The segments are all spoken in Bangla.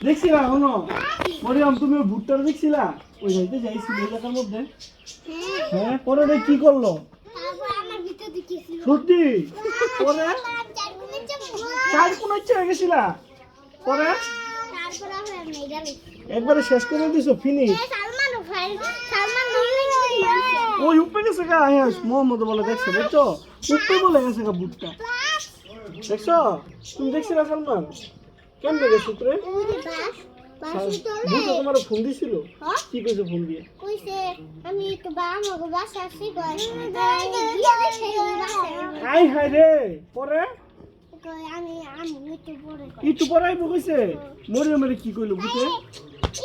দেখছিলা শোনো মরিয়ম তুমি ভুট্টার দেখছিলা ওই যাইতে যাইছিল এই জায়গার মধ্যে হ্যাঁ পরে রে কি করলো সত্যি পরে চার কোন ইচ্ছে হয়ে গেছিলা পরে একবারে শেষ করে দিছো ফিনিশ ওই উপরে গেছে গা হ্যাঁ মোহাম্মদ বলে দেখছো বুঝছো উপরে বলে গেছে গা ভুট্টা দেখছো তুমি দেখছিলা সালমান কেমনে গেছে উপরে বুঝছো তোমার ফোন দিছিল কি কইছে ফোন দিয়ে কইছে আমি তো আমাকে বাসা আসছি হাই হাই রে পরে আমি একটু পরে আইবো কইছে মরিয়মের কি কইলো বুঝে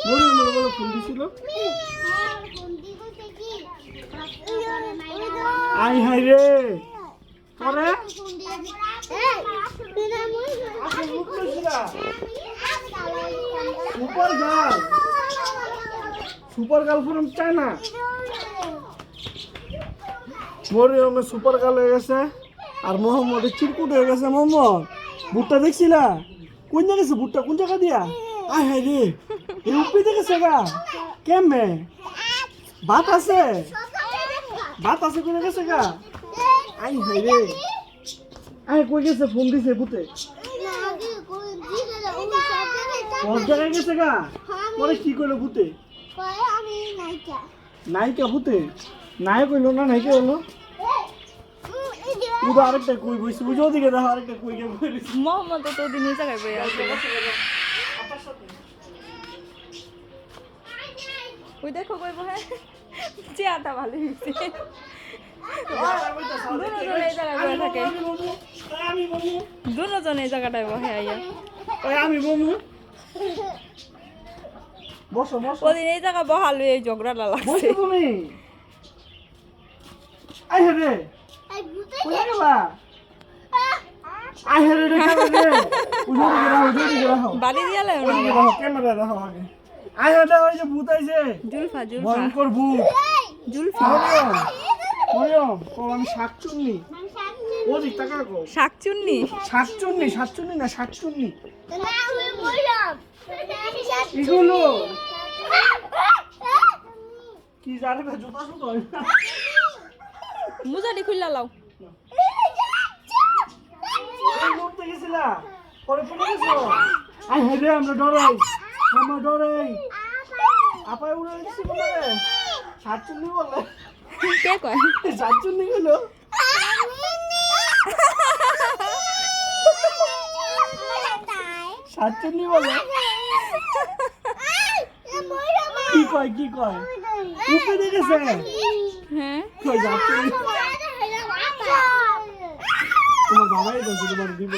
মরিয়মের বলে ফোন দিছিল আই হাই রে পরে সুপার গার্ল ফোন চায় না মরিয়মের সুপার গার্ল হয়ে গেছে আর মোহাম্মদের চিরকুট হয়ে গেছে মোহাম্মদ ভুট্টা দেখছিলা কোন জায়গা গেছে ভুট্টা কোন জায়গা দিয়া আয় হায় রে এই উপরে দেখেছে গা কেমনে ভাত আছে কোন গেছে গা আয় হায় রে আয় কই গেছে ফোন দিছে ভূতে কোন জায়গায় গেছে গা পরে কি কইলো ভূতে নায়িকা ভূতে নাই কইলো না নায়িকা হলো উদা আরেকটা কই বইছে বুঝো দিকে দেখো আরেকটা কই কে বইছে মোহাম্মদ তো দিনই জায়গায় বই আছে ওই দেখো কই বহে চেয়ারটা ভালো হইছে দুজন এই জায়গায় বসে থাকে দুজন এই জায়গাটায় বসে আইয়া ওই আমি বমু বসো বসো ওদিন এই জায়গা বহালো এই ঝগড়াটা লাগছে বসো তুমি আই রে কই গেলা আই রে দেখা রে উঠে গেলাও বাড়ি দিয়ালে ওই দেখো ক্যামেরা দেখো আগে আই রে ওই যে ভূত আইছে জুলফা ভয়ঙ্কর ভূত জুলফা মরিয়ম কো আমি শাকচুন্নি ওদিক টাকা কো শাকচুন্নি শাকচুন্নি না শাকচুন্নি এগুলো কি জানে না জুতা শুতো মুজাটি খুললা লাও এই লড়তে গেছিলা পরে পড়ে গেছো আই হেরে আমরা ডরাই আপায় উড়ে গেছি বলে শাকচুন্নি বলে কে কয় শাকচুন্নি গুলো শাকচুন্নি বলে কি কয় উপরে দেখেছে হ্যাঁ কই যাচ্ছে তোমার বাবাই তো তোমার দিব